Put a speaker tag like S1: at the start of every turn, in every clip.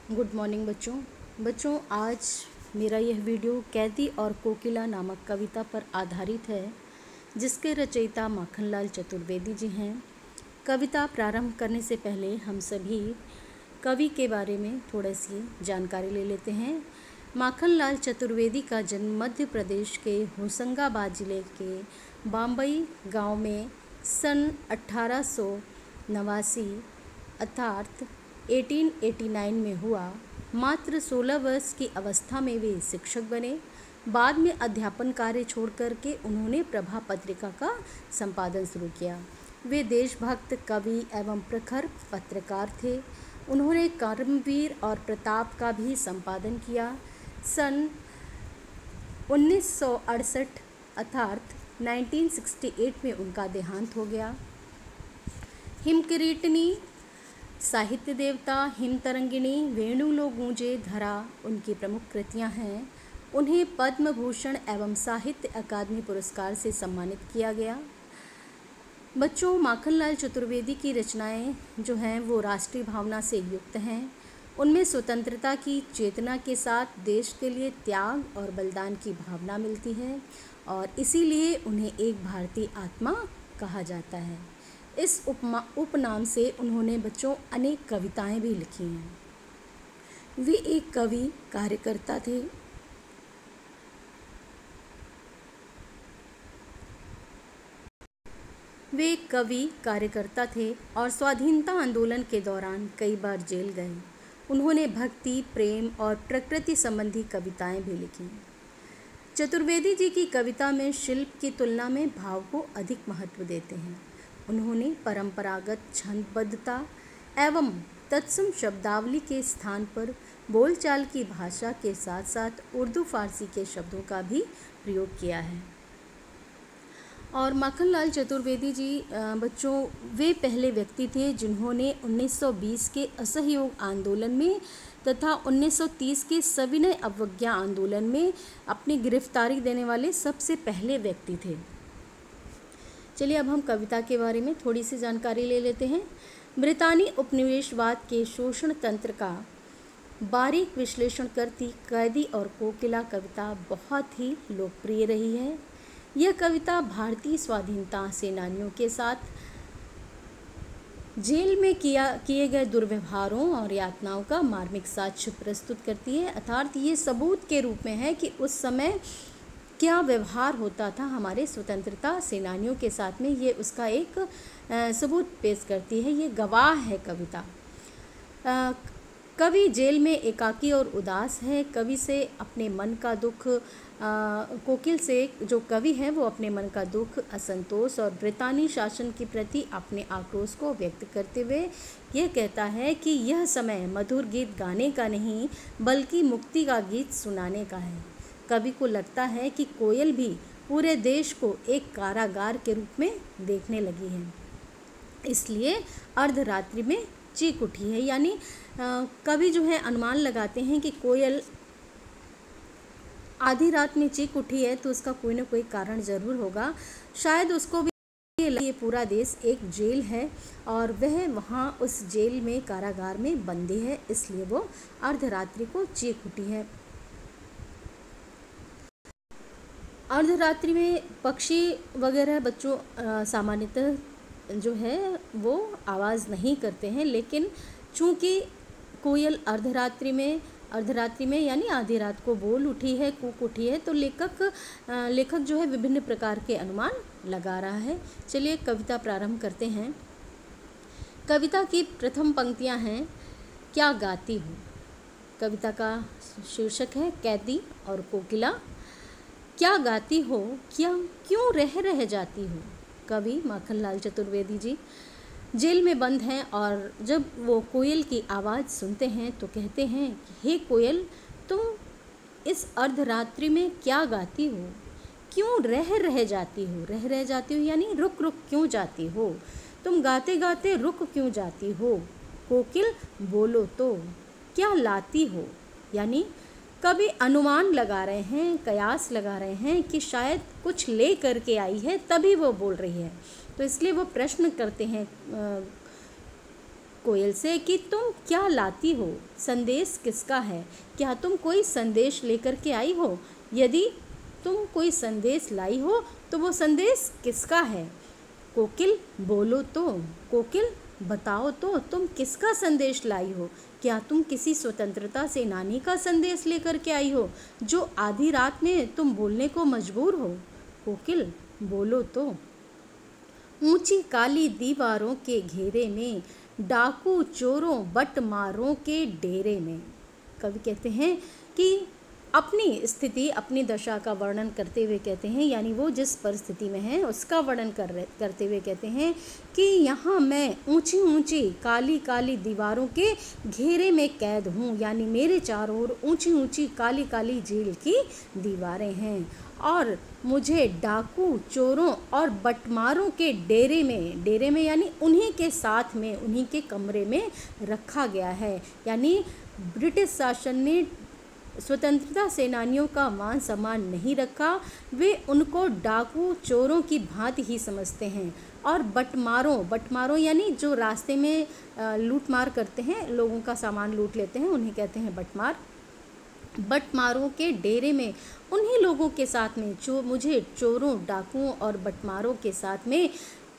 S1: Good morning बच्चों आज मेरा यह वीडियो कैदी और कोकिला नामक कविता पर आधारित है, जिसके रचयिता माखनलाल चतुर्वेदी जी हैं। कविता प्रारंभ करने से पहले हम सभी कवि के बारे में थोड़ी सी जानकारी ले लेते हैं। माखनलाल चतुर्वेदी का जन्म मध्य प्रदेश के होशंगाबाद जिले के बाम्बई गांव में सन 1889 अर्थात 1889 में हुआ। मात्र 16 वर्ष की अवस्था में वे शिक्षक बने। बाद में अध्यापन कार्य छोड़ करके उन्होंने प्रभा पत्रिका का संपादन शुरू किया। वे देशभक्त कवि एवं प्रखर पत्रकार थे। उन्होंने कर्मवीर और प्रताप का भी संपादन किया। सन 1968 अर्थात 1968 में उनका देहांत हो गया। हिमकिरीटनी, साहित्य देवता, हिम तरंगिणी, वेणु लो गूंजे धरा उनकी प्रमुख कृतियां हैं। उन्हें पद्म भूषण एवं साहित्य अकादमी पुरस्कार से सम्मानित किया गया। बच्चों, माखनलाल चतुर्वेदी की रचनाएं जो हैं वो राष्ट्रीय भावना से युक्त हैं। उनमें स्वतंत्रता की चेतना के साथ देश के लिए त्याग और बलिदान की भावना मिलती है और इसीलिए उन्हें एक भारतीय आत्मा कहा जाता है। इस उपनाम से उन्होंने बच्चों अनेक कविताएं भी लिखी हैं। वे एक कवि कार्यकर्ता थे। वे एक कवि कार्यकर्ता थे और स्वाधीनता आंदोलन के दौरान कई बार जेल गए। उन्होंने भक्ति, प्रेम और प्रकृति संबंधी कविताएं भी लिखी। चतुर्वेदी जी की कविता में शिल्प की तुलना में भाव को अधिक महत्व देते हैं। उन्होंने परंपरागत छंदबद्धता एवं तत्सम शब्दावली के स्थान पर बोलचाल की भाषा के साथ साथ उर्दू फारसी के शब्दों का भी प्रयोग किया है। और माखनलाल चतुर्वेदी जी बच्चों वे पहले व्यक्ति थे जिन्होंने 1920 के असहयोग आंदोलन में तथा 1930 के सविनय अवज्ञा आंदोलन में अपनी गिरफ्तारी देने वाले सबसे पहले व्यक्ति थे। चलिए अब हम कविता के बारे में थोड़ी सी जानकारी ले लेते हैं। ब्रितानी उपनिवेशवाद के शोषण तंत्र का बारीक विश्लेषण करती कैदी और कोकिला कविता बहुत ही लोकप्रिय रही है। यह कविता भारतीय स्वाधीनता सेनानियों के साथ जेल में किए गए दुर्व्यवहारों और यातनाओं का मार्मिक साक्ष्य प्रस्तुत करती है, अर्थात ये सबूत के रूप में है कि उस समय क्या व्यवहार होता था हमारे स्वतंत्रता सेनानियों के साथ में। ये उसका एक सबूत पेश करती है, ये गवाह है कविता। कवि जेल में एकाकी और उदास है। कवि से अपने मन का दुख कोकिल से जो कवि है वो अपने मन का दुख, असंतोष और ब्रितानी शासन के प्रति अपने आक्रोश को व्यक्त करते हुए ये कहता है कि यह समय मधुर गीत गाने का नहीं बल्कि मुक्ति का गीत सुनाने का है। कवि को लगता है कि कोयल भी पूरे देश को एक कारागार के रूप में देखने लगी है, इसलिए अर्धरात्रि में चीख उठी है। यानी कवि जो है अनुमान लगाते हैं कि कोयल आधी रात में चीख उठी है तो उसका कोई ना कोई कारण ज़रूर होगा। शायद उसको भी ये पूरा देश एक जेल है और वह वहाँ उस जेल में कारागार में बंदी है, इसलिए वो अर्धरात्रि को चीख उठी है। अर्धरात्रि में पक्षी वगैरह बच्चों सामान्यतः जो है वो आवाज़ नहीं करते हैं, लेकिन चूँकि कोयल अर्धरात्रि में यानी आधी रात को बोल उठी है, कूक उठी है, तो लेखक जो है विभिन्न प्रकार के अनुमान लगा रहा है। चलिए कविता प्रारंभ करते हैं। कविता की प्रथम पंक्तियां हैं, क्या गाती हूँ। कविता का शीर्षक है कैदी और कोकिला। क्या गाती हो, क्या क्यों रह जाती हो। कवि माखनलाल चतुर्वेदी जी जेल में बंद हैं और जब वो कोयल की आवाज़ सुनते हैं तो कहते हैं कि हे कोयल, तुम इस अर्धरात्रि में क्या गाती हो, क्यों रह जाती हो। रह जाती हो यानी रुक क्यों जाती हो, तुम गाते गाते रुक क्यों जाती हो। कोकिल बोलो तो क्या लाती हो, यानी कभी अनुमान लगा रहे हैं, कयास लगा रहे हैं कि शायद कुछ ले करके आई है तभी वो बोल रही है, तो इसलिए वो प्रश्न करते हैं कोयल से कि तुम क्या लाती हो, संदेश किसका है, क्या तुम कोई संदेश लेकर के आई हो, यदि तुम कोई संदेश लाई हो तो वो संदेश किसका है। कोकिल बोलो तो, कोकिल बताओ तो तुम किसका संदेश लाई हो, क्या तुम किसी स्वतंत्रता सेनानी का संदेश लेकर के आई हो जो आधी रात में तुम बोलने को मजबूर हो। कोकिल बोलो तो। ऊंची काली दीवारों के घेरे में, डाकू चोरों बटमारों के डेरे में। कवि कहते हैं कि अपनी स्थिति, अपनी दशा का वर्णन करते हुए कहते हैं, यानी वो जिस परिस्थिति में है उसका वर्णन करते हुए कहते हैं कि यहाँ मैं ऊंची ऊंची काली काली दीवारों के घेरे में कैद हूँ, यानी मेरे चारों ओर ऊंची ऊंची काली काली जेल की दीवारें हैं और मुझे डाकू चोरों और बटमारों के डेरे में यानी उन्हीं के साथ में, उन्हीं के कमरे में रखा गया है। यानी ब्रिटिश शासन ने स्वतंत्रता सेनानियों का मान सम्मान नहीं रखा, वे उनको डाकू चोरों की भांति ही समझते हैं। और बटमारों यानी जो रास्ते में लूट मार करते हैं, लोगों का सामान लूट लेते हैं, उन्हें कहते हैं बटमार। बटमारों के डेरे में उन्हीं लोगों के साथ में जो मुझे चोरों, डाकुओं और बटमारों के साथ में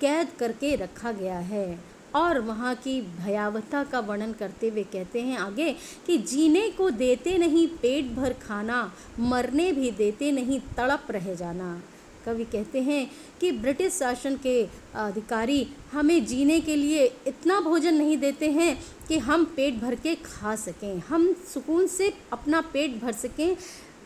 S1: कैद करके रखा गया है। और वहाँ की भयावहता का वर्णन करते हुए कहते हैं आगे कि जीने को देते नहीं पेट भर खाना, मरने भी देते नहीं तड़प रह जाना। कवि कहते हैं कि ब्रिटिश शासन के अधिकारी हमें जीने के लिए इतना भोजन नहीं देते हैं कि हम पेट भर के खा सकें, हम सुकून से अपना पेट भर सकें,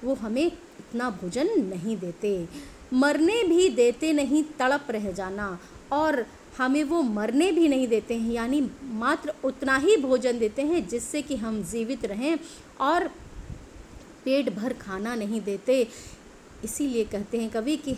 S1: वो हमें इतना भोजन नहीं देते। मरने भी देते नहीं तड़प रह जाना, और हमें वो मरने भी नहीं देते हैं, यानी मात्र उतना ही भोजन देते हैं जिससे कि हम जीवित रहें, और पेट भर खाना नहीं देते। इसीलिए कहते हैं कवि कि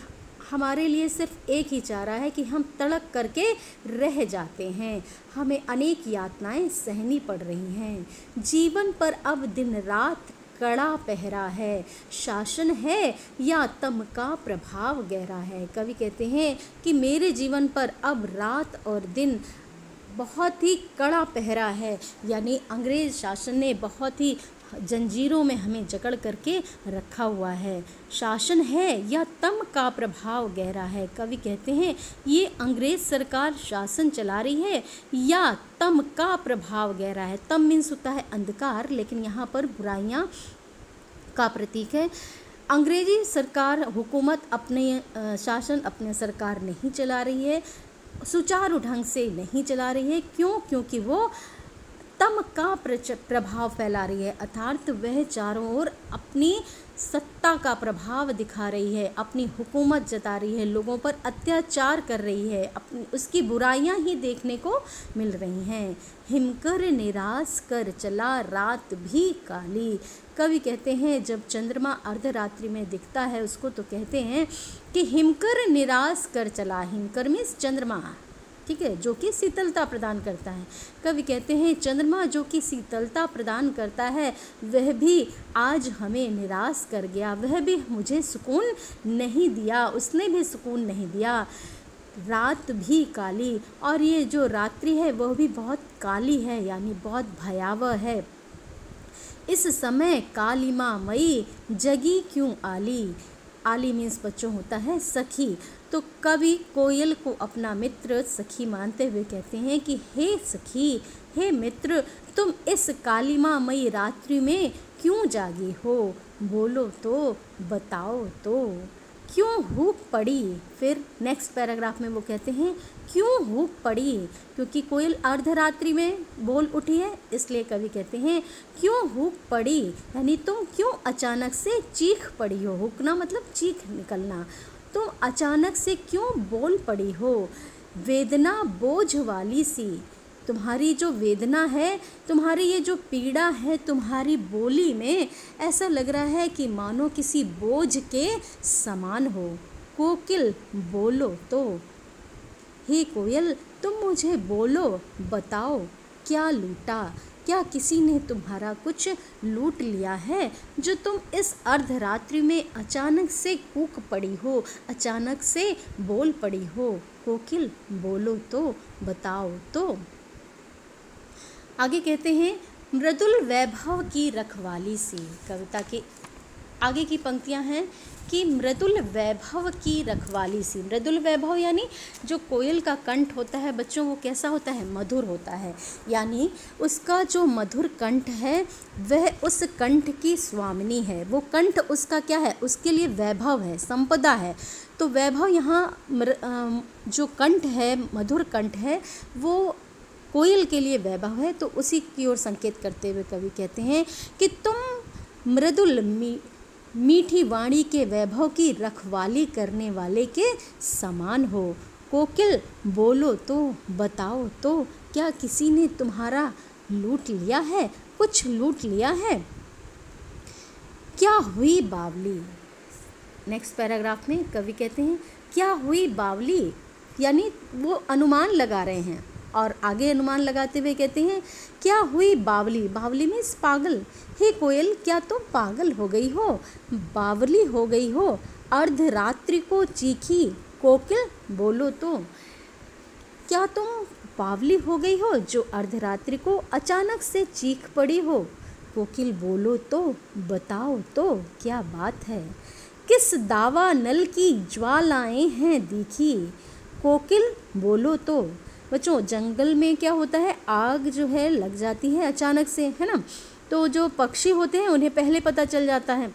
S1: हमारे लिए सिर्फ एक ही चारा है कि हम तड़प करके रह जाते हैं, हमें अनेक यातनाएं सहनी पड़ रही हैं। जीवन पर अब दिन रात कड़ा पहरा है, शासन है या तम का प्रभाव गहरा है। कवि कहते हैं कि मेरे जीवन पर अब रात और दिन बहुत ही कड़ा पहरा है, यानी अंग्रेज़ शासन ने बहुत ही जंजीरों में हमें जकड़ करके रखा हुआ है। शासन है या तम का प्रभाव गहरा है। कवि कहते हैं ये अंग्रेज़ सरकार शासन चला रही है या तम का प्रभाव गहरा है। तम मीन्स होता है अंधकार, लेकिन यहाँ पर बुराइयाँ का प्रतीक है। अंग्रेजी सरकार, हुकूमत अपने शासन, अपने सरकार नहीं चला रही है, सुचारू ढंग से नहीं चला रही है। क्यों? क्योंकि वो तम का प्रभाव फैला रही है, अर्थात वह चारों ओर अपनी सत्ता का प्रभाव दिखा रही है, अपनी हुकूमत जता रही है, लोगों पर अत्याचार कर रही है, अपनी उसकी बुराइयां ही देखने को मिल रही हैं। हिमकर निराश कर चला रात भी काली। कवि कहते हैं जब चंद्रमा अर्धरात्रि में दिखता है उसको तो कहते हैं कि हिमकर निराश कर चला। हिमकर मीन्स चंद्रमा, ठीक है, जो कि शीतलता प्रदान करता है। कवि कहते हैं चंद्रमा जो कि शीतलता प्रदान करता है वह भी आज हमें निराश कर गया, वह भी मुझे सुकून नहीं दिया, उसने भी सुकून नहीं दिया। रात भी काली, और ये जो रात्रि है वह भी बहुत काली है, यानी बहुत भयावह है। इस समय कालिमा मई जगी क्यों आली। आली मीन्स बच्चों होता है सखी। तो कवि कोयल को अपना मित्र सखी मानते हुए कहते हैं कि हे सखी, हे मित्र, तुम इस कालिमामयी रात्रि में क्यों जागी हो, बोलो तो, बताओ तो, क्यों हूक पड़ी। फिर नेक्स्ट पैराग्राफ में वो कहते हैं क्यों हूक पड़ी, क्योंकि कोयल अर्धरात्रि में बोल उठी है, इसलिए कवि कहते हैं क्यों हूक पड़ी, यानी तुम क्यों अचानक से चीख पड़ी हो। हुकना मतलब चीख निकलना। तुम अचानक से क्यों बोल पड़ी हो। वेदना बोझ वाली सी, तुम्हारी जो वेदना है, तुम्हारी ये जो पीड़ा है, तुम्हारी बोली में ऐसा लग रहा है कि मानो किसी बोझ के समान हो। कोकिल बोलो तो, हे कोयल तुम मुझे बोलो, बताओ क्या लूटा, क्या किसी ने तुम्हारा कुछ लूट लिया है जो तुम इस अर्धरात्रि में अचानक से कूक पड़ी हो, अचानक से बोल पड़ी हो। कोकिल बोलो तो, बताओ तो। आगे कहते हैं मृदुल वैभव की रखवाली सी। कविता की आगे की पंक्तियां हैं कि मृदुल वैभव की रखवाली सी। मृदुल वैभव यानी जो कोयल का कंठ होता है बच्चों, वो कैसा होता है? मधुर होता है। यानी उसका जो मधुर कंठ है वह उस कंठ की स्वामिनी है। वो कंठ उसका क्या है? उसके लिए वैभव है, संपदा है। तो वैभव यहाँ जो कंठ है, मधुर कंठ है, वो कोयल के लिए वैभव है। तो उसी की ओर संकेत करते हुए कवि कहते हैं कि तुम मृदुल मीठी वाणी के वैभव की रखवाली करने वाले के समान हो। कोकिल बोलो तो बताओ तो, क्या किसी ने तुम्हारा लूट लिया है? कुछ लूट लिया है? क्या हुई बावली। नेक्स्ट पैराग्राफ में कवि कहते हैं क्या हुई बावली, यानी वो अनुमान लगा रहे हैं। और आगे अनुमान लगाते हुए कहते हैं क्या हुई बावली। बावली मीन्स पागल। हे कोयल, क्या तुम पागल हो गई हो, बावली हो गई हो? अर्धरात्रि को चीखी कोकिल बोलो तो, क्या तुम बावली हो गई हो जो अर्धरात्रि को अचानक से चीख पड़ी हो? कोकिल बोलो तो, बताओ तो, क्या बात है? किस दावा नल की ज्वालाएं हैं दिखी? कोकिल बोलो तो। बच्चों, जंगल में क्या होता है? आग जो है लग जाती है अचानक से, है ना। तो जो पक्षी होते हैं उन्हें पहले पता चल जाता है।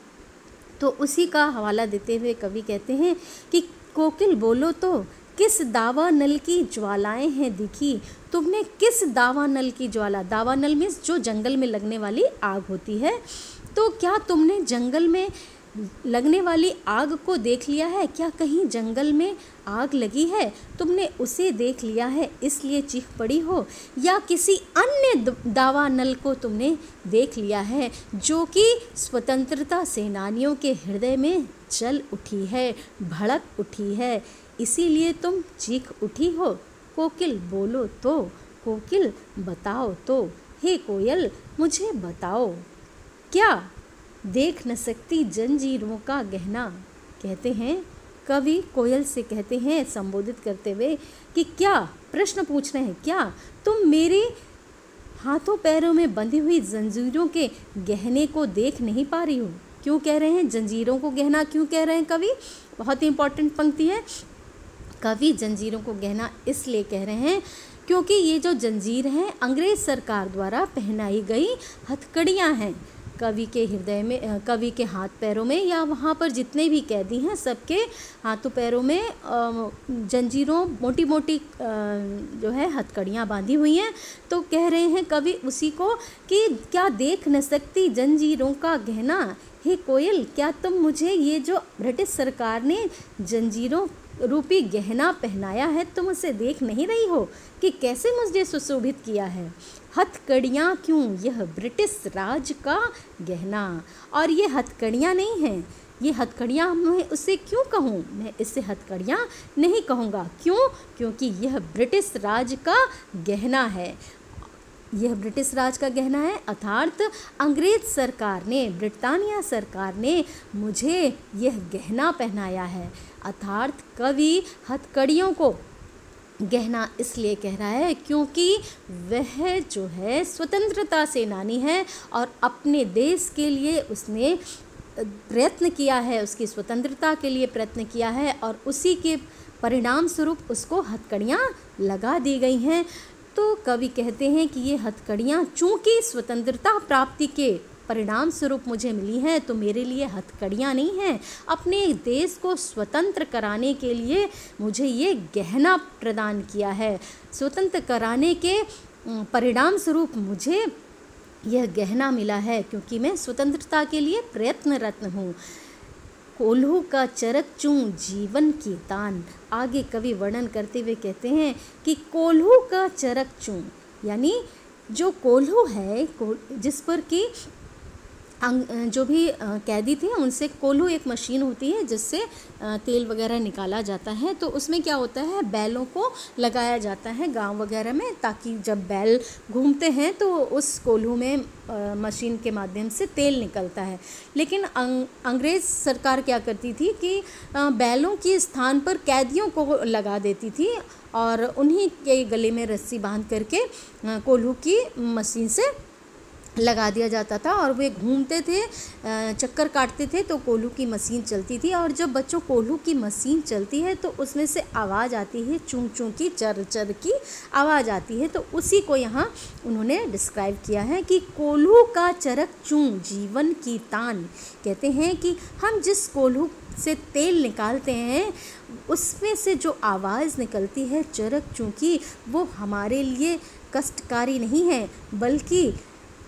S1: तो उसी का हवाला देते हुए कवि कहते हैं कि कोकिल बोलो तो, किस दावा नल की ज्वालाएं हैं दिखी? तुमने किस दावा नल की ज्वाला, दावा नल मीन्स जो जंगल में लगने वाली आग होती है, तो क्या तुमने जंगल में लगने वाली आग को देख लिया है? क्या कहीं जंगल में आग लगी है, तुमने उसे देख लिया है इसलिए चीख पड़ी हो? या किसी अन्य दावा नल को तुमने देख लिया है जो कि स्वतंत्रता सेनानियों के हृदय में जल उठी है, भड़क उठी है, इसीलिए तुम चीख उठी हो? कोकिल बोलो तो, कोकिल बताओ तो, हे कोयल मुझे बताओ, क्या देख न सकती जंजीरों का गहना। कहते हैं कवि कोयल से कहते हैं संबोधित करते हुए कि क्या, प्रश्न पूछ रहे हैं, क्या तुम मेरे हाथों पैरों में बंधी हुई जंजीरों के गहने को देख नहीं पा रही हो? क्यों कह रहे हैं जंजीरों को गहना, क्यों कह रहे हैं कवि? बहुत ही इंपॉर्टेंट पंक्ति है। कवि जंजीरों को गहना इसलिए कह रहे हैं क्योंकि ये जो जंजीर हैं अंग्रेज सरकार द्वारा पहनाई गई हथकड़ियाँ हैं। कवि के हृदय में, कवि के हाथ पैरों में, या वहाँ पर जितने भी कैदी हैं सबके हाथों पैरों में जंजीरों, मोटी मोटी जो है हथकड़ियाँ बांधी हुई हैं। तो कह रहे हैं कवि उसी को कि क्या देख न सकती जंजीरों का गहना? हे कोयल, क्या तुम मुझे ये जो ब्रिटिश सरकार ने जंजीरों रूपी गहना पहनाया है, तुम उसे देख नहीं रही हो कि कैसे मुझे सुशोभित किया है? हथकड़ियाँ क्यों, यह ब्रिटिश राज का गहना। और ये हथकड़ियाँ नहीं हैं, ये हथकड़ियाँ मैं उसे क्यों कहूँ? मैं इसे हथकड़ियाँ नहीं कहूँगा। क्यों? क्योंकि यह ब्रिटिश राज का गहना है। यह ब्रिटिश राज का गहना है, अर्थात अंग्रेज सरकार ने, ब्रिटानिया सरकार ने मुझे यह गहना पहनाया है। अर्थात कवि हथकड़ियों को गहना इसलिए कह रहा है क्योंकि वह जो है स्वतंत्रता सेनानी है और अपने देश के लिए उसने प्रयत्न किया है, उसकी स्वतंत्रता के लिए प्रयत्न किया है, और उसी के परिणाम स्वरूप उसको हथकड़ियाँ लगा दी गई हैं। तो कवि कहते हैं कि ये हथकड़ियाँ चूँकि स्वतंत्रता प्राप्ति के परिणाम स्वरूप मुझे मिली हैं, तो मेरे लिए हथकड़ियाँ नहीं हैं, अपने देश को स्वतंत्र कराने के लिए मुझे ये गहना प्रदान किया है। स्वतंत्र कराने के परिणाम स्वरूप मुझे यह गहना मिला है क्योंकि मैं स्वतंत्रता के लिए प्रयत्नरत हूँ। कोल्हू का चरक चूं जीवन की तान। आगे कवि वर्णन करते हुए कहते हैं कि कोल्हू का चरक चूं, यानी जो कोल्हू है, जिस पर कि जो भी कैदी थे उनसे, कोल्हू एक मशीन होती है जिससे तेल वगैरह निकाला जाता है। तो उसमें क्या होता है, बैलों को लगाया जाता है गांव वगैरह में, ताकि जब बैल घूमते हैं तो उस कोल्हू में मशीन के माध्यम से तेल निकलता है। लेकिन अंग्रेज़ सरकार क्या करती थी कि बैलों के स्थान पर कैदियों को लगा देती थी और उन्हीं के गले में रस्सी बांध करके कोल्हू की मशीन से लगा दिया जाता था और वे घूमते थे, चक्कर काटते थे तो कोल्हू की मशीन चलती थी। और जब बच्चों कोल्हू की मशीन चलती है तो उसमें से आवाज़ आती है, चूं चूं की, चर चर की आवाज़ आती है। तो उसी को यहाँ उन्होंने डिस्क्राइब किया है कि कोल्हू का चरक चूं जीवन की तान। कहते हैं कि हम जिस कोल्हू से तेल निकालते हैं उसमें से जो आवाज़ निकलती है चरक चूं की, वो हमारे लिए कष्टकारी नहीं है बल्कि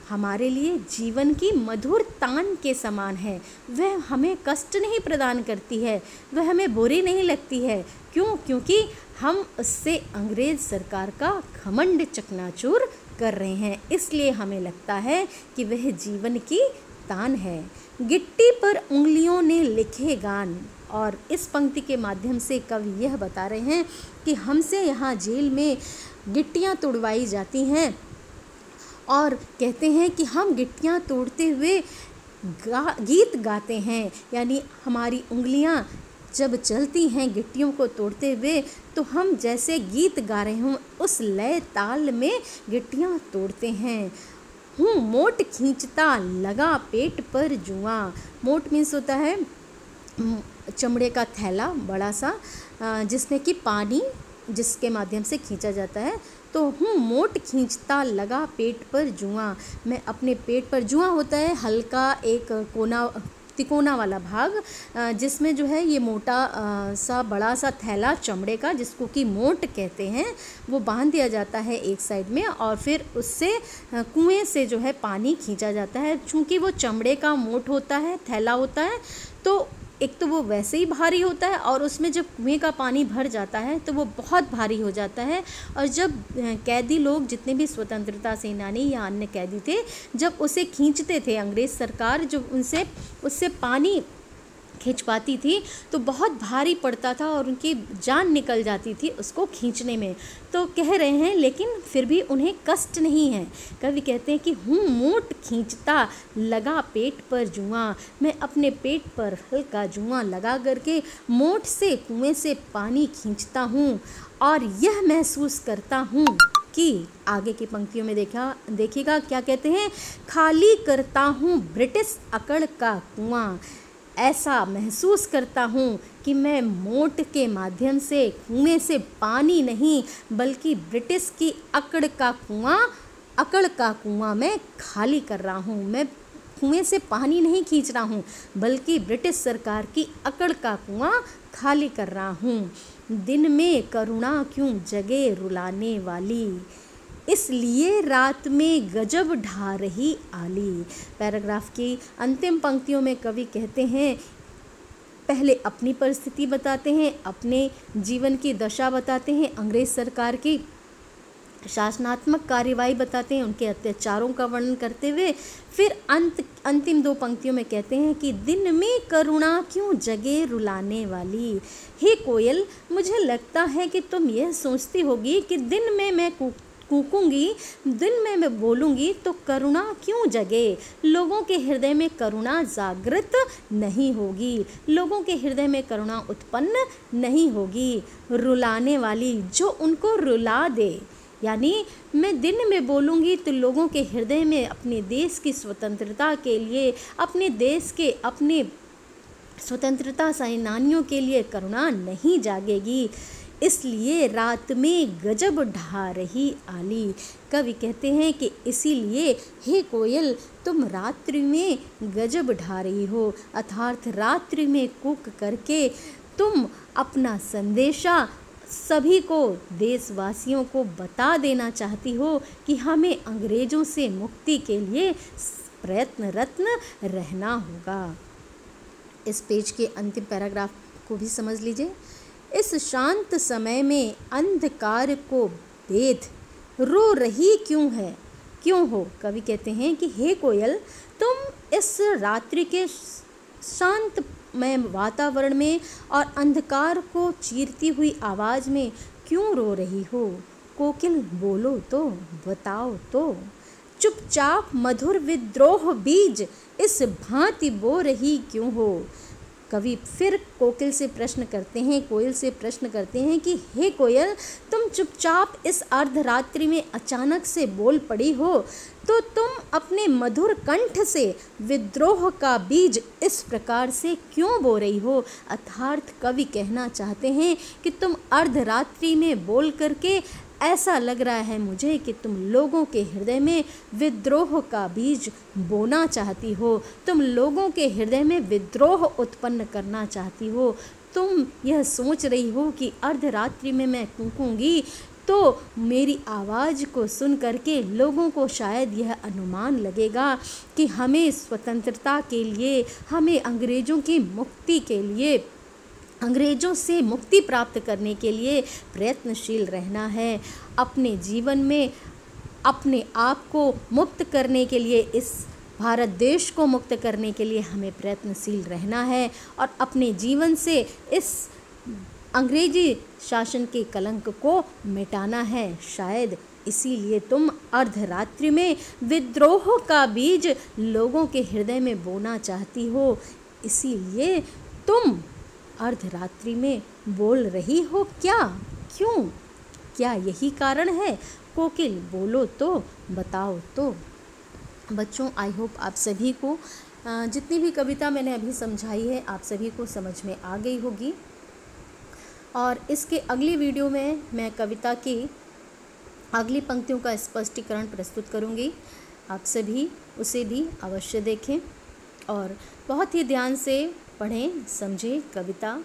S1: हमारे लिए जीवन की मधुर तान के समान है। वह हमें कष्ट नहीं प्रदान करती है, वह हमें बुरी नहीं लगती है। क्यों? क्योंकि हम उससे अंग्रेज़ सरकार का घमंड चकनाचूर कर रहे हैं, इसलिए हमें लगता है कि वह जीवन की तान है। गिट्टी पर उंगलियों ने लिखे गान। और इस पंक्ति के माध्यम से कवि यह बता रहे हैं कि हमसे यहाँ जेल में गिट्टियाँ तोड़वाई जाती हैं और कहते हैं कि हम गिट्टियाँ तोड़ते हुए गीत गाते हैं। यानी हमारी उंगलियाँ जब चलती हैं गिट्टियों को तोड़ते हुए तो हम जैसे गीत गा रहे हों उस लय ताल में गिट्टियाँ तोड़ते हैं। हूँ मोट खींचता लगा पेट पर जुआ। मोट मीन्स होता है चमड़े का थैला बड़ा सा, जिसमें कि पानी जिसके माध्यम से खींचा जाता है। तो हूँ मोट खींचता लगा पेट पर जुआ। मैं अपने पेट पर, जुआ होता है हल्का एक कोना तिकोना वाला भाग, जिसमें जो है ये मोटा सा बड़ा सा थैला चमड़े का, जिसको कि मोट कहते हैं, वो बांध दिया जाता है एक साइड में और फिर उससे कुएं से जो है पानी खींचा जाता है। चूँकि वो चमड़े का मोट होता है, थैला होता है, तो एक तो वो वैसे ही भारी होता है और उसमें जब कुएं का पानी भर जाता है तो वो बहुत भारी हो जाता है। और जब कैदी लोग, जितने भी स्वतंत्रता सेनानी या अन्य कैदी थे, जब उसे खींचते थे, अंग्रेज़ सरकार जो उससे पानी खिंचवाती थी तो बहुत भारी पड़ता था और उनकी जान निकल जाती थी उसको खींचने में। तो कह रहे हैं लेकिन फिर भी उन्हें कष्ट नहीं है। कवि कहते हैं कि हूँ मोट खींचता लगा पेट पर जुआ। मैं अपने पेट पर हल्का जुआ लगा करके मोट से कुएं से पानी खींचता हूँ और यह महसूस करता हूँ कि, आगे की पंक्तियों में देखिएगा क्या कहते हैं, खाली करता हूँ ब्रिटिश अकड़ का कुआं। ऐसा महसूस करता हूँ कि मैं मोट के माध्यम से कुएं से पानी नहीं बल्कि ब्रिटिश की अकड़ का कुआं मैं खाली कर रहा हूँ। मैं कुएं से पानी नहीं खींच रहा हूँ बल्कि ब्रिटिश सरकार की अकड़ का कुआं खाली कर रहा हूँ। दिन में करुणा क्यों जगे रुलाने वाली, इसलिए रात में गजब ढा रही आली। पैराग्राफ की अंतिम पंक्तियों में कवि कहते हैं, पहले अपनी परिस्थिति बताते हैं, अपने जीवन की दशा बताते हैं, अंग्रेज़ सरकार की शासनात्मक कार्यवाही बताते हैं, उनके अत्याचारों का वर्णन करते हुए फिर अंतिम दो पंक्तियों में कहते हैं कि दिन में करुणा क्यों जगे रुलाने वाली। हे कोयल, मुझे लगता है कि तुम यह सोचती होगी कि दिन में मैं कूकूंगी, दिन में मैं बोलूँगी तो करुणा क्यों जगे, लोगों के हृदय में करुणा जागृत नहीं होगी, लोगों के हृदय में करुणा उत्पन्न नहीं होगी। रुलाने वाली, जो उनको रुला दे, यानी मैं दिन में बोलूँगी तो लोगों के हृदय में अपने देश की स्वतंत्रता के लिए, अपने देश के, अपने स्वतंत्रता सेनानियों के लिए करुणा नहीं जागेगी, इसलिए रात में गजब ढा रही आली। कवि कहते हैं कि इसीलिए हे कोयल, तुम रात्रि में गजब ढा रही हो, अर्थात रात्रि में कूक करके तुम अपना संदेशा सभी को, देशवासियों को बता देना चाहती हो कि हमें अंग्रेज़ों से मुक्ति के लिए प्रयत्नरत रहना होगा। इस पेज के अंतिम पैराग्राफ को भी समझ लीजिए। इस शांत समय में अंधकार को भेद रो रही क्यों है, क्यों हो। कवि कहते हैं कि हे कोयल, तुम इस रात्रि के शांतमय वातावरण में और अंधकार को चीरती हुई आवाज़ में क्यों रो रही हो। कोकिल बोलो तो, बताओ तो, चुपचाप मधुर विद्रोह बीज इस भांति बो रही क्यों हो। कवि फिर कोकिल से प्रश्न करते हैं, कोयल से प्रश्न करते हैं कि हे कोयल, तुम चुपचाप इस अर्धरात्रि में अचानक से बोल पड़ी हो, तो तुम अपने मधुर कंठ से विद्रोह का बीज इस प्रकार से क्यों बो रही हो। अर्थात कवि कहना चाहते हैं कि तुम अर्धरात्रि में बोल करके ऐसा लग रहा है मुझे कि तुम लोगों के हृदय में विद्रोह का बीज बोना चाहती हो, तुम लोगों के हृदय में विद्रोह उत्पन्न करना चाहती हो। तुम यह सोच रही हो कि अर्धरात्रि में मैं कूकूंगी तो मेरी आवाज़ को सुन करके लोगों को शायद यह अनुमान लगेगा कि हमें स्वतंत्रता के लिए, हमें अंग्रेज़ों की मुक्ति के लिए, अंग्रेज़ों से मुक्ति प्राप्त करने के लिए प्रयत्नशील रहना है। अपने जीवन में अपने आप को मुक्त करने के लिए, इस भारत देश को मुक्त करने के लिए हमें प्रयत्नशील रहना है और अपने जीवन से इस अंग्रेजी शासन के कलंक को मिटाना है। शायद इसीलिए तुम अर्धरात्रि में विद्रोह का बीज लोगों के हृदय में बोना चाहती हो, इसीलिए तुम अर्धरात्रि में बोल रही हो क्या? क्यों? क्या यही कारण है? कोकिल बोलो तो, बताओ तो। बच्चों, आई होप आप सभी को जितनी भी कविता मैंने अभी समझाई है आप सभी को समझ में आ गई होगी। और इसके अगली वीडियो में मैं कविता की अगली पंक्तियों का स्पष्टीकरण प्रस्तुत करूंगी। आप सभी उसे भी अवश्य देखें और बहुत ही ध्यान से पढ़ें, समझें कविता